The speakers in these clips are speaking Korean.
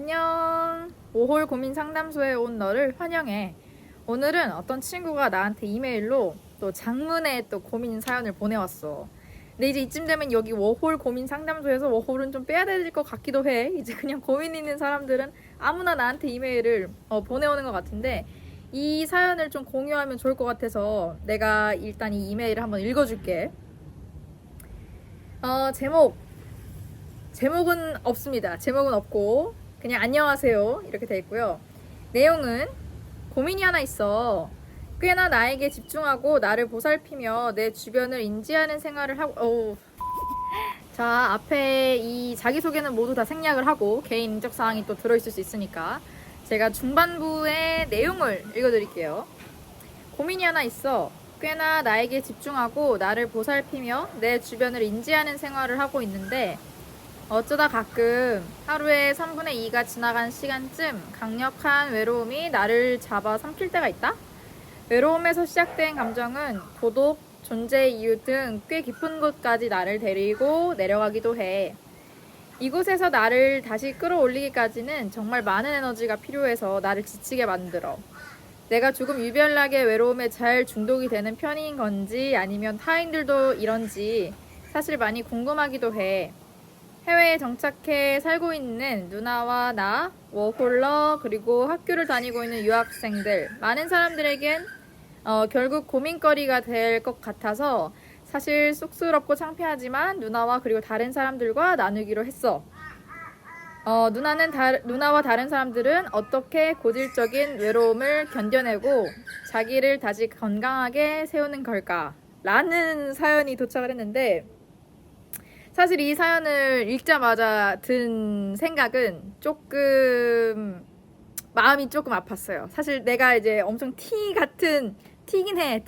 안녕. 5홀 고민 상담소에 온 너를 환영해. 오늘은 어떤 친구가 나한테 이메일로 또 장문의 또 고민 사연을 보내왔어. 근데 이제 이쯤 되면 여기 워홀 고민 상담소에서 워홀은 좀 빼야 될 것 같기도 해. 이제 그냥 고민 있는 사람들은 아무나 나한테 이메일을 보내오는 것 같은데 이 사연을 좀 공유하면 좋을 것 같아서 내가 일단 이 이메일을 한번 읽어줄게. 제목은 없습니다. 제목은 없고 그냥 안녕하세요 이렇게 돼 있고요. 내용은 고민이 하나 있어. 꽤나 나에게 집중하고 나를 보살피며 내 주변을 인지하는 생활을 하고 자, 앞에 이 자기소개는 모두 다 생략을 하고 개인 인적 사항이 또 들어있을 수 있으니까 제가 중반부의 내용을 읽어드릴게요. 고민이 하나 있어. 꽤나 나에게 집중하고 나를 보살피며 내 주변을 인지하는 생활을 하고 있는데 어쩌다 가끔 하루에 3분의 2가 지나간 시간쯤 강력한 외로움이 나를 잡아 삼킬 때가 있다? 외로움에서 시작된 감정은 고독, 존재의 이유 등 꽤 깊은 곳까지 나를 데리고 내려가기도 해. 이곳에서 나를 다시 끌어올리기까지는 정말 많은 에너지가 필요해서 나를 지치게 만들어. 내가 조금 유별나게 외로움에 잘 중독이 되는 편인 건지 아니면 타인들도 이런지 사실 많이 궁금하기도 해. 해외에 정착해 살고 있는 누나와 나, 워홀러, 그리고 학교를 다니고 있는 유학생들, 많은 사람들에겐 결국 고민거리가 될 것 같아서 사실 쑥스럽고 창피하지만 누나와 그리고 다른 사람들과 나누기로 했어. 누나와 다른 사람들은 어떻게 고질적인 외로움을 견뎌내고 자기를 다시 건강하게 세우는 걸까? 라는 사연이 도착을 했는데 사실 이 사연을 읽자마자 든 생각은 조금 마음이 조금 아팠어요. 사실 내가 이제 엄청 T긴 해.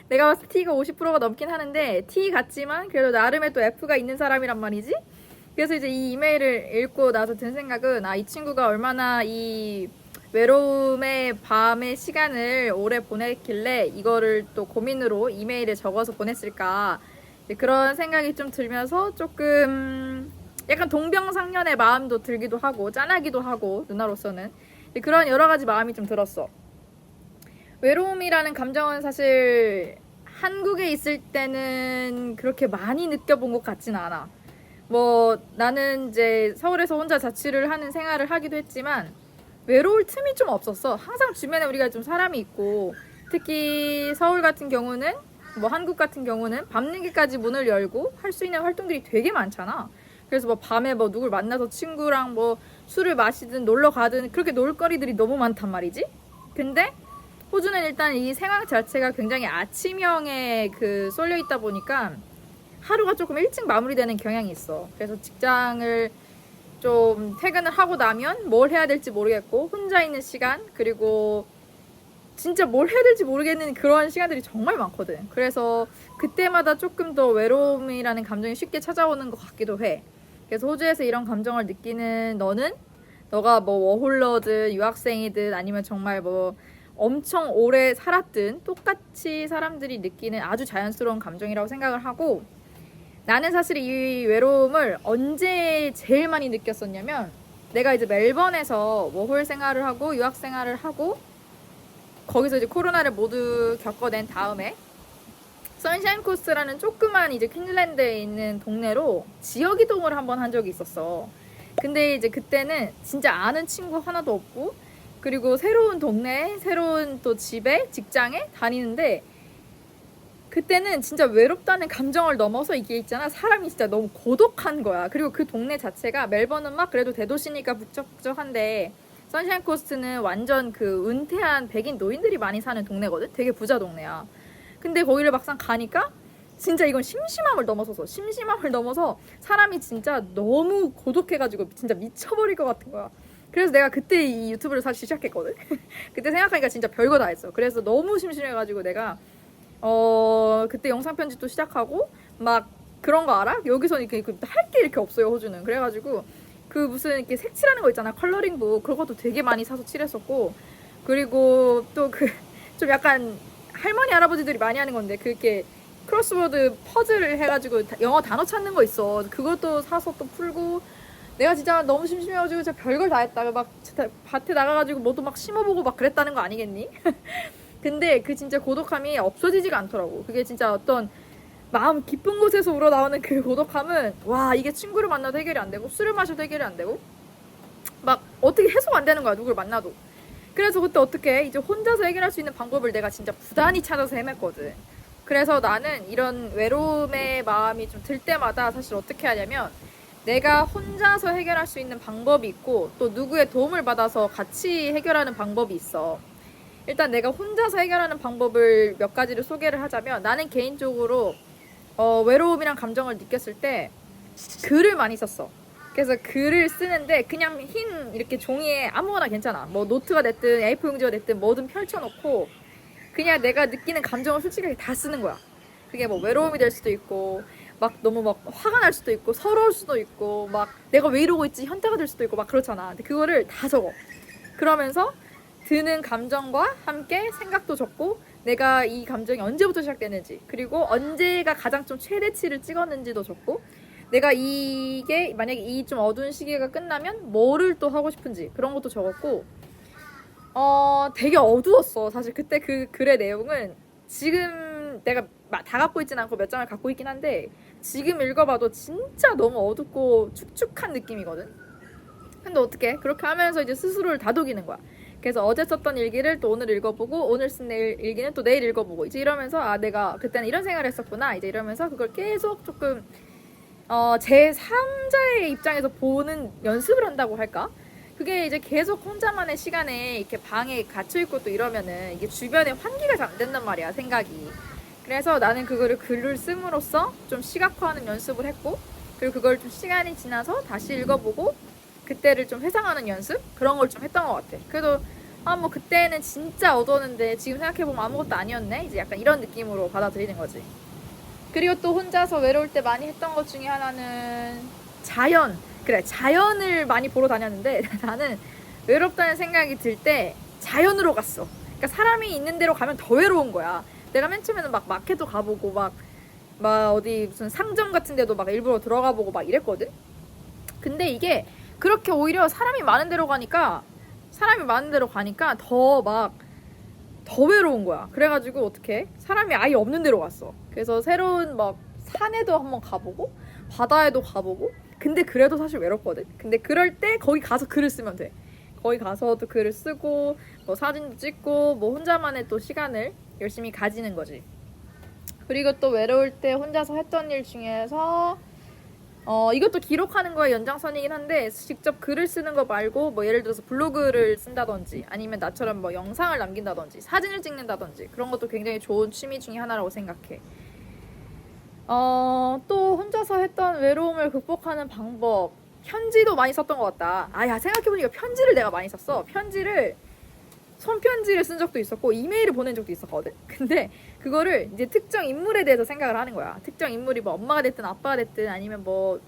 내가 봤을 때 T가 50%가 넘긴 하는데 T 같지만 그래도 나름의 또 F가 있는 사람이란 말이지. 그래서 이제 이 이메일을 읽고 나서 든 생각은 이 친구가 얼마나 이 외로움의 밤의 시간을 오래 보냈길래 이거를 또 고민으로 이메일에 적어서 보냈을까. 그런 생각이 좀 들면서 조금 약간 동병상련의 마음도 들기도 하고 짠하기도 하고 누나로서는 그런 여러 가지 마음이 좀 들었어. 외로움이라는 감정은 사실 한국에 있을 때는 그렇게 많이 느껴본 것 같지는 않아. 나는 이제 서울에서 혼자 자취를 하는 생활을 하기도 했지만 외로울 틈이 좀 없었어. 항상 주변에 우리가 좀 사람이 있고 특히 서울 같은 경우는 한국 같은 경우는 밤늦게까지 문을 열고 할 수 있는 활동들이 되게 많잖아. 그래서 밤에 누굴 만나서 친구랑 술을 마시든 놀러 가든 그렇게 놀거리들이 너무 많단 말이지. 근데 호주는 일단 이 생활 자체가 굉장히 아침형에 쏠려 있다 보니까 하루가 조금 일찍 마무리되는 경향이 있어. 그래서 직장을 좀 퇴근을 하고 나면 뭘 해야 될지 모르겠고 혼자 있는 시간 그리고 진짜 뭘 해야 될지 모르겠는 그런 시간들이 정말 많거든. 그래서 그때마다 조금 더 외로움이라는 감정이 쉽게 찾아오는 것 같기도 해. 그래서 호주에서 이런 감정을 느끼는 너가 워홀러든 유학생이든 아니면 정말 엄청 오래 살았든 똑같이 사람들이 느끼는 아주 자연스러운 감정이라고 생각을 하고 나는 사실 이 외로움을 언제 제일 많이 느꼈었냐면 내가 이제 멜번에서 워홀 생활을 하고 유학 생활을 하고 거기서 이제 코로나를 모두 겪어낸 다음에 선샤인 코스트라는 조그만 이제 퀸즐랜드에 있는 동네로 지역 이동을 한번 한 적이 있었어. 근데 이제 그때는 진짜 아는 친구 하나도 없고 그리고 새로운 동네에 새로운 또 집에 직장에 다니는데 그때는 진짜 외롭다는 감정을 넘어서 이게 있잖아. 사람이 진짜 너무 고독한 거야. 그리고 그 동네 자체가 멜번은 막 그래도 대도시니까 북적북적한데 선샤인 코스트는 완전 은퇴한 백인 노인들이 많이 사는 동네거든? 되게 부자 동네야. 근데 거기를 막상 가니까 진짜 이건 심심함을 넘어서 사람이 진짜 너무 고독해가지고 진짜 미쳐버릴 것 같은 거야. 그래서 내가 그때 이 유튜브를 사실 시작했거든? 그때 생각하니까 진짜 별거 다 했어. 그래서 너무 심심해가지고 내가 그때 영상 편집도 시작하고 막 그런 거 알아? 여기서는 이렇게 할 게 이렇게 없어요, 호주는. 그래가지고 무슨 이렇게 색칠하는 거 있잖아. 컬러링북. 그런 것도 되게 많이 사서 칠했었고. 그리고 또 좀 약간 할머니, 할아버지들이 많이 하는 건데, 이렇게 크로스워드 퍼즐을 해가지고 영어 단어 찾는 거 있어. 그것도 사서 또 풀고. 내가 진짜 너무 심심해가지고 진짜 별걸 다 했다. 막 진짜 밭에 나가가지고 뭐도 막 심어보고 막 그랬다는 거 아니겠니? 근데 그 진짜 고독함이 없어지지가 않더라고. 그게 진짜 어떤 마음 깊은 곳에서 우러나오는 그 고독함은 와, 이게 친구를 만나도 해결이 안 되고 술을 마셔도 해결이 안 되고 막 어떻게 해소가 안 되는 거야, 누굴 만나도. 그래서 그때 어떻게 이제 혼자서 해결할 수 있는 방법을 내가 진짜 부단히 찾아서 헤맸거든. 그래서 나는 이런 외로움의 마음이 좀 들 때마다 사실 어떻게 하냐면 내가 혼자서 해결할 수 있는 방법이 있고 또 누구의 도움을 받아서 같이 해결하는 방법이 있어. 일단 내가 혼자서 해결하는 방법을 몇 가지를 소개를 하자면 나는 개인적으로 외로움이란 감정을 느꼈을 때 글을 많이 썼어. 그래서 글을 쓰는데 그냥 흰 이렇게 종이에 아무거나 괜찮아. 뭐 노트가 됐든 A4 용지가 됐든 뭐든 펼쳐놓고 그냥 내가 느끼는 감정을 솔직하게 다 쓰는 거야. 그게 뭐 외로움이 될 수도 있고 막 너무 막 화가 날 수도 있고 서러울 수도 있고 막 내가 왜 이러고 있지 현타가 될 수도 있고 막 그렇잖아. 근데 그거를 다 적어. 그러면서 드는 감정과 함께 생각도 적고 내가 이 감정이 언제부터 시작되는지 그리고 언제가 가장 좀 최대치를 찍었는지도 적고 내가 이게 만약에 이 좀 어두운 시기가 끝나면 뭐를 또 하고 싶은지 그런 것도 적었고 되게 어두웠어. 사실 그때 그 글의 내용은 지금 내가 다 갖고 있진 않고 몇 장을 갖고 있긴 한데 지금 읽어봐도 진짜 너무 어둡고 축축한 느낌이거든. 근데 어떻게 그렇게 하면서 이제 스스로를 다독이는 거야. 그래서 어제 썼던 일기를 또 오늘 읽어보고 오늘 쓴 일기는 또 내일 읽어보고 이제 이러면서 아 내가 그때는 이런 생각을 했었구나 이제 이러면서 그걸 계속 조금 제3자의 입장에서 보는 연습을 한다고 할까? 그게 이제 계속 혼자만의 시간에 이렇게 방에 갇혀있고 또 이러면은 이게 주변에 환기가 잘 안 된단 말이야, 생각이. 그래서 나는 그거를 글을 씀으로써 좀 시각화하는 연습을 했고, 그리고 그걸 좀 시간이 지나서 다시 읽어보고, 그때를 좀 회상하는 연습? 그런 걸 좀 했던 것 같아. 그래도, 뭐 그때는 진짜 어두웠는데 지금 생각해보면 아무것도 아니었네? 이제 약간 이런 느낌으로 받아들이는 거지. 그리고 또 혼자서 외로울 때 많이 했던 것 중에 하나는 자연. 그래, 자연을 많이 보러 다녔는데 나는 외롭다는 생각이 들 때 자연으로 갔어. 그러니까 사람이 있는 데로 가면 더 외로운 거야. 내가 맨 처음에는 막 마켓도 가보고 막 어디 무슨 상점 같은 데도 막 일부러 들어가 보고 막 이랬거든. 근데 이게 그렇게 오히려 사람이 많은 데로 가니까 더 외로운 거야. 그래가지고 어떻게 사람이 아예 없는 데로 갔어. 그래서 새로운 막 산에도 한번 가보고 바다에도 가보고 근데 그래도 사실 외롭거든. 근데 그럴 때 거기 가서 글을 쓰면 돼. 거기 가서도 글을 쓰고 뭐 사진도 찍고 뭐 혼자만의 또 시간을 열심히 가지는 거지. 그리고 또 외로울 때 혼자서 했던 일 중에서 이것도 기록하는 거에 연장선이긴 한데 직접 글을 쓰는 거 말고 뭐 예를 들어서 블로그를 쓴다든지 아니면 나처럼 뭐 영상을 남긴다든지 사진을 찍는다든지 그런 것도 굉장히 좋은 취미 중에 하나라고 생각해. 또 혼자서 했던 외로움을 극복하는 방법 편지도 많이 썼던 것 같다. 야 생각해보니까 편지를 내가 많이 썼어. 손편지를 쓴 적도 있었고 이메일을 보낸 적도 있었거든. 근데 그거를 이제 특정 인물에 대해서 생각을 하는 거야. 특정 인물이 뭐 엄마가 됐든 아빠가 됐든 아니면 뭐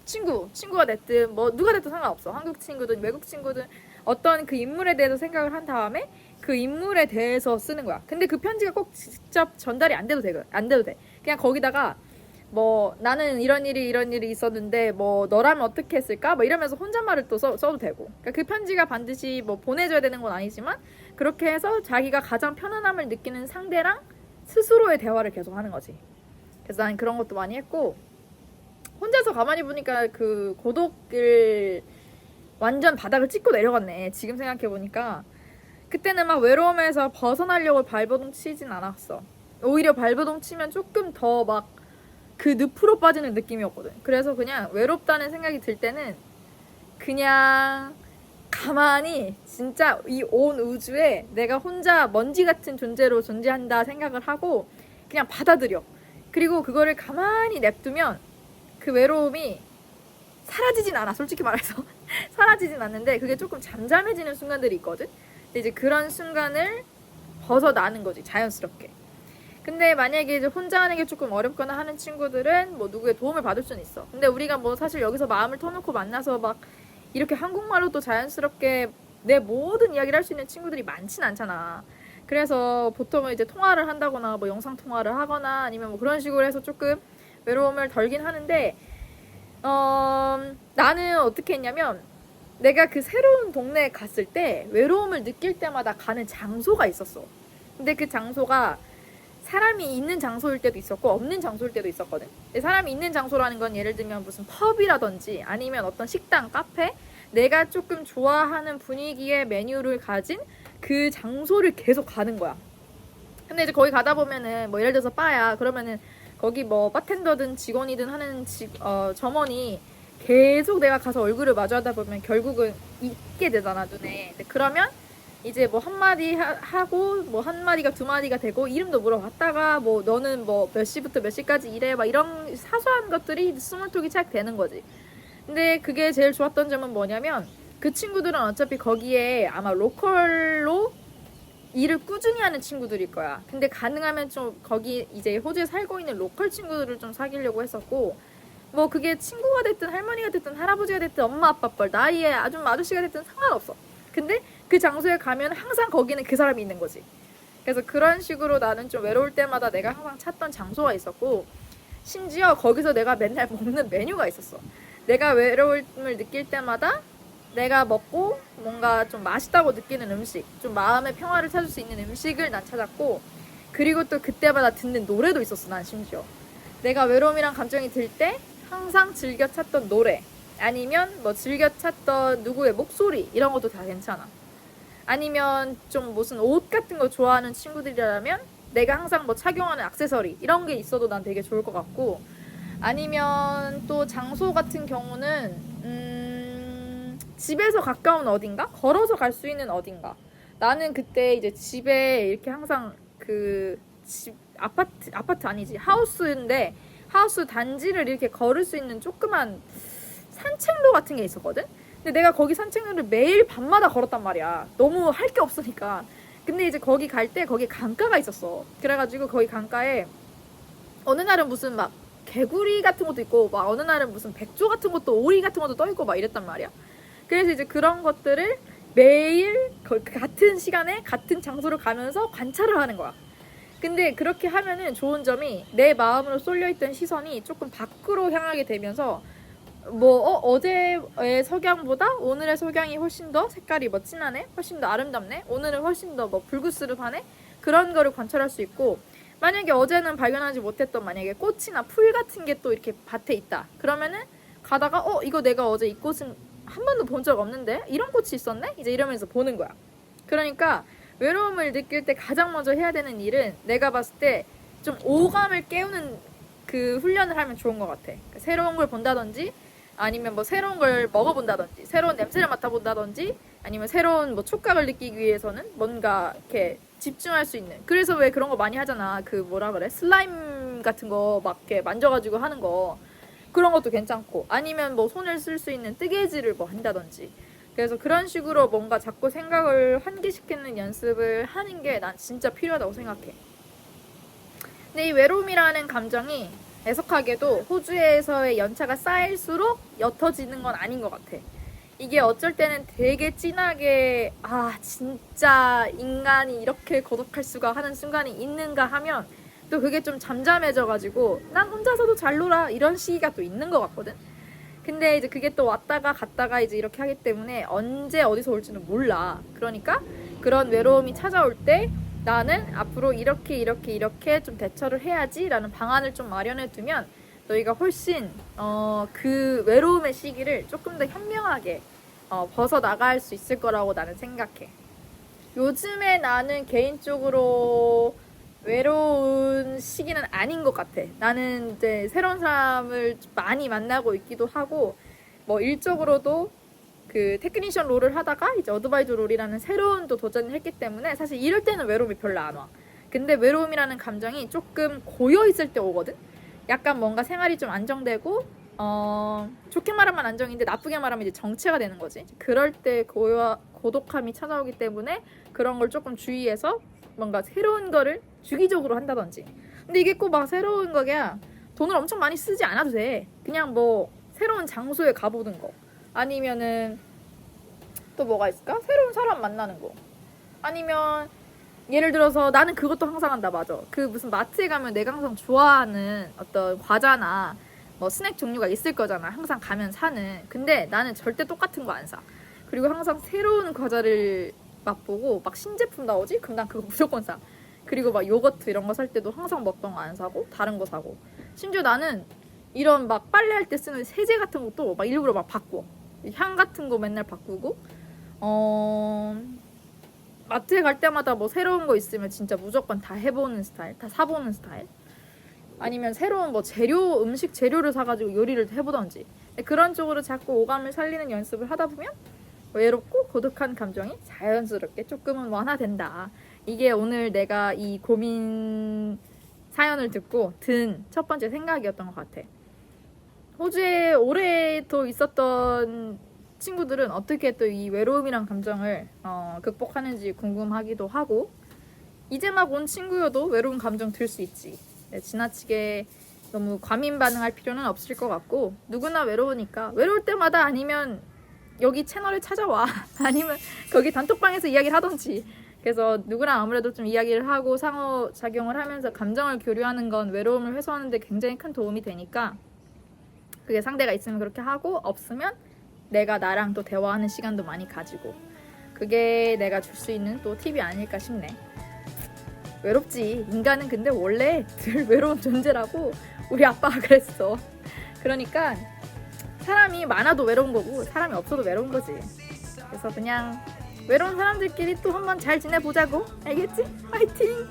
친구가 됐든 뭐 누가 됐든 상관없어. 한국 친구든 외국 친구든 어떤 그 인물에 대해서 생각을 한 다음에 그 인물에 대해서 쓰는 거야. 근데 그 편지가 꼭 직접 전달이 안 돼도 돼. 그냥 거기다가 뭐 나는 이런 일이 있었는데 뭐 너라면 어떻게 했을까? 뭐 이러면서 혼잣말을 또 써도 되고. 그러니까 그 편지가 반드시 뭐 보내줘야 되는 건 아니지만 그렇게 해서 자기가 가장 편안함을 느끼는 상대랑 스스로의 대화를 계속 하는 거지. 그래서 난 그런 것도 많이 했고 혼자서 가만히 보니까 그 고독을 완전 바닥을 찍고 내려갔네. 지금 생각해보니까 그때는 막 외로움에서 벗어나려고 발버둥 치진 않았어. 오히려 발버둥 치면 조금 더 막 그 늪으로 빠지는 느낌이었거든. 그래서 그냥 외롭다는 생각이 들 때는 그냥 가만히 진짜 이 온 우주에 내가 혼자 먼지 같은 존재로 존재한다 생각을 하고 그냥 받아들여. 그리고 그거를 가만히 냅두면 그 외로움이 사라지진 않아. 솔직히 말해서 사라지진 않는데 그게 조금 잠잠해지는 순간들이 있거든. 근데 이제 그런 순간을 벗어나는 거지, 자연스럽게. 근데 만약에 이제 혼자 하는 게 조금 어렵거나 하는 친구들은 뭐 누구의 도움을 받을 수는 있어. 근데 우리가 뭐 사실 여기서 마음을 터놓고 만나서 막 이렇게 한국말로도 자연스럽게 내 모든 이야기를 할 수 있는 친구들이 많진 않잖아. 그래서 보통은 이제 통화를 한다거나 뭐 영상 통화를 하거나 아니면 뭐 그런 식으로 해서 조금 외로움을 덜긴 하는데 나는 어떻게 했냐면 내가 그 새로운 동네에 갔을 때 외로움을 느낄 때마다 가는 장소가 있었어. 근데 그 장소가 사람이 있는 장소일 때도 있었고 없는 장소일 때도 있었거든. 근데 사람이 있는 장소라는 건 예를 들면 무슨 펍이라든지 아니면 어떤 식당, 카페, 내가 조금 좋아하는 분위기의 메뉴를 가진 그 장소를 계속 가는 거야. 근데 이제 거기 가다 보면은 뭐 예를 들어서 바야 그러면은 거기 뭐 바텐더든 직원이든 하는 점원이 계속 내가 가서 얼굴을 마주하다 보면 결국은 있게 되잖아 눈에. 근데 그러면 이제 뭐 한마디 하고 뭐 한마디가 두 마디가 되고 이름도 물어봤다가 뭐 너는 뭐 몇 시부터 몇 시까지 일해 막 이런 사소한 것들이 스몰톡이 시작되는 거지. 근데 그게 제일 좋았던 점은 뭐냐면 그 친구들은 어차피 거기에 아마 로컬로 일을 꾸준히 하는 친구들일 거야. 근데 가능하면 좀 거기 이제 호주에 살고 있는 로컬 친구들을 좀 사귀려고 했었고, 뭐 그게 친구가 됐든 할머니가 됐든 할아버지가 됐든 엄마 아빠 뻘 나이에 아저씨가 됐든 상관없어. 근데 그 장소에 가면 항상 거기는 그 사람이 있는 거지. 그래서 그런 식으로 나는 좀 외로울 때마다 내가 항상 찾던 장소가 있었고, 심지어 거기서 내가 맨날 먹는 메뉴가 있었어. 내가 외로움을 느낄 때마다 내가 먹고 뭔가 좀 맛있다고 느끼는 음식, 좀 마음의 평화를 찾을 수 있는 음식을 난 찾았고, 그리고 또 그때마다 듣는 노래도 있었어. 난 심지어 내가 외로움이란 감정이 들 때 항상 즐겨 찾던 노래, 아니면 뭐 즐겨 찾던 누구의 목소리, 이런 것도 다 괜찮아. 아니면 좀 무슨 옷 같은 거 좋아하는 친구들이라면 내가 항상 뭐 착용하는 액세서리 이런 게 있어도 난 되게 좋을 것 같고, 아니면 또 장소 같은 경우는 집에서 가까운 어딘가? 걸어서 갈 수 있는 어딘가? 나는 그때 이제 집에 이렇게 항상 그 집 아파트 아니지 하우스인데 하우스 단지를 이렇게 걸을 수 있는 조그만 산책로 같은 게 있었거든. 근데 내가 거기 산책로를 매일 밤마다 걸었단 말이야. 너무 할 게 없으니까. 근데 이제 거기 갈 때 거기 강가가 있었어. 그래가지고 거기 강가에 어느 날은 무슨 막 개구리 같은 것도 있고 막 어느 날은 무슨 백조 같은 것도 오리 같은 것도 떠 있고 막 이랬단 말이야. 그래서 이제 그런 것들을 매일 같은 시간에 같은 장소를 가면서 관찰을 하는 거야. 근데 그렇게 하면은 좋은 점이 내 마음으로 쏠려있던 시선이 조금 밖으로 향하게 되면서 뭐 어제의 석양보다 오늘의 석양이 훨씬 더 색깔이 뭐 진하네, 훨씬 더 아름답네, 오늘은 훨씬 더 뭐 불그스름하네, 그런 거를 관찰할 수 있고, 만약에 어제는 발견하지 못했던 만약에 꽃이나 풀 같은 게 또 이렇게 밭에 있다 그러면은 가다가 이거 내가 어제 이 꽃은 한 번도 본 적 없는데 이런 꽃이 있었네? 이제 이러면서 보는 거야. 그러니까 외로움을 느낄 때 가장 먼저 해야 되는 일은 내가 봤을 때 좀 오감을 깨우는 그 훈련을 하면 좋은 것 같아. 그러니까 새로운 걸 본다든지 아니면 뭐 새로운 걸 먹어본다든지 새로운 냄새를 맡아본다든지 아니면 새로운 뭐 촉각을 느끼기 위해서는 뭔가 이렇게 집중할 수 있는, 그래서 왜 그런 거 많이 하잖아. 그 뭐라 그래, 슬라임 같은 거 막 이렇게 만져가지고 하는 거, 그런 것도 괜찮고, 아니면 뭐 손을 쓸 수 있는 뜨개질을 뭐 한다든지. 그래서 그런 식으로 뭔가 자꾸 생각을 환기시키는 연습을 하는 게 난 진짜 필요하다고 생각해. 근데 이 외로움이라는 감정이 애석하게도 호주에서의 연차가 쌓일수록 옅어지는 건 아닌 것 같아. 이게 어쩔 때는 되게 진하게 진짜 인간이 이렇게 고독할 수가 하는 순간이 있는가 하면 또 그게 좀 잠잠해져가지고 난 혼자서도 잘 놀아 이런 시기가 또 있는 것 같거든. 근데 이제 그게 또 왔다가 갔다가 이제 이렇게 하기 때문에 언제 어디서 올지는 몰라. 그러니까 그런 외로움이 찾아올 때 나는 앞으로 이렇게 좀 대처를 해야지 라는 방안을 좀 마련해 두면 너희가 훨씬 그 외로움의 시기를 조금 더 현명하게 벗어나갈 수 있을 거라고 나는 생각해. 요즘에 나는 개인적으로 외로운 시기는 아닌 것 같아. 나는 이제 새로운 사람을 많이 만나고 있기도 하고, 뭐 일적으로도 그 테크니션 롤을 하다가 이제 어드바이저 롤이라는 새로운 또 도전을 했기 때문에 사실 이럴 때는 외로움이 별로 안 와. 근데 외로움이라는 감정이 조금 고여 있을 때 오거든. 약간 뭔가 생활이 좀 안정되고 좋게 말하면 안정인데 나쁘게 말하면 이제 정체가 되는 거지. 그럴 때 고독함이 찾아오기 때문에 그런 걸 조금 주의해서 뭔가 새로운 거를 주기적으로 한다든지. 근데 이게 꼭 막 새로운 거야 돈을 엄청 많이 쓰지 않아도 돼. 그냥 뭐 새로운 장소에 가보는 거, 아니면은 또 뭐가 있을까? 새로운 사람 만나는 거, 아니면 예를 들어서 나는 그것도 항상 한다. 맞아. 그 무슨 마트에 가면 내가 항상 좋아하는 어떤 과자나 뭐 스낵 종류가 있을 거잖아. 항상 가면 사는. 근데 나는 절대 똑같은 거 안 사. 그리고 항상 새로운 과자를 맛보고 막 신제품 나오지? 그럼 난 그거 무조건 사. 그리고 막 요거트 이런 거 살 때도 항상 먹던 거 안 사고 다른 거 사고. 심지어 나는 이런 막 빨래할 때 쓰는 세제 같은 것도 막 일부러 막 바꿔. 향 같은 거 맨날 바꾸고. 마트에 갈 때마다 뭐 새로운 거 있으면 진짜 무조건 다 해보는 스타일, 다 사보는 스타일. 아니면 새로운 뭐 재료, 음식 재료를 사가지고 요리를 해보던지. 그런 쪽으로 자꾸 오감을 살리는 연습을 하다 보면 외롭고 고독한 감정이 자연스럽게 조금은 완화된다. 이게 오늘 내가 이 고민 사연을 듣고 든 첫 번째 생각이었던 것 같아. 호주에 오래 또 있었던 친구들은 어떻게 또 이 외로움이란 감정을 극복하는지 궁금하기도 하고, 이제 막 온 친구여도 외로운 감정 들 수 있지. 지나치게 너무 과민 반응할 필요는 없을 것 같고, 누구나 외로우니까 외로울 때마다 아니면 여기 채널에 찾아와. 아니면 거기 단톡방에서 이야기를 하던지. 그래서 누구랑 아무래도 좀 이야기를 하고 상호작용을 하면서 감정을 교류하는 건 외로움을 해소하는 데 굉장히 큰 도움이 되니까, 그게 상대가 있으면 그렇게 하고, 없으면 내가 나랑 또 대화하는 시간도 많이 가지고, 그게 내가 줄 수 있는 또 팁이 아닐까 싶네. 외롭지. 인간은 근데 원래 늘 외로운 존재라고 우리 아빠가 그랬어. 그러니까 사람이 많아도 외로운 거고 사람이 없어도 외로운 거지. 그래서 그냥 외로운 사람들끼리 또 한번 잘 지내보자고. 알겠지? 파이팅!